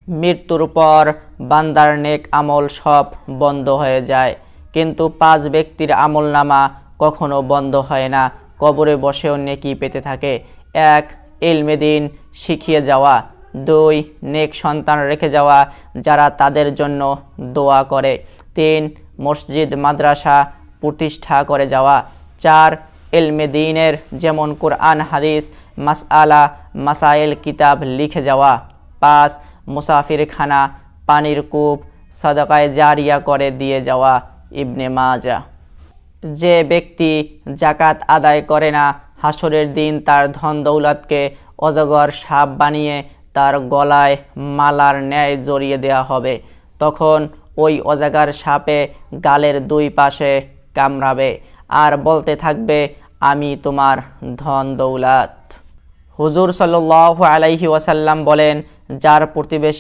মৃত্যুর পর বান্দার নেক আমল সব বন্ধ হয়ে যায়, কিন্তু 5 ব্যক্তির আমলনামা কখনো বন্ধ হয় না, কবরে বসেও নেকি পেতে থাকে। 1. ইলমে দ্বীন শিখিয়ে যাওয়া। 2. নেক সন্তান রেখে যাওয়া যারা তাদের জন্য দোয়া করে। 3. মসজিদ মাদ্রাসা প্রতিষ্ঠা করে যাওয়া। 4. ইলমে দ্বীনের যেমন কোরআন হাদিস মাসআলা মাসাইল কিতাব লিখে যাওয়া। 5. মুসাফিরখানা পানির কূপ সাদাকায়ে জারিয়া করে দিয়ে যাওয়া। ইবনে মাজাহ। যে ব্যক্তি জাকাত আদায় করে না, হাসরের দিন তার ধন দৌলতকে অজগর সাপ বানিয়ে তার গলায় মালার ন্যায় জড়িয়ে দেওয়া হবে। তখন ওই অজগর সাপে গালের 2 পাশে কামড়াবে আর বলতে থাকবে, আমি তোমার ধন দৌলত। হুজুর সাল্লাল্লাহু আলাইহি ওয়াসাল্লাম বলেন, যার প্রতিবেশী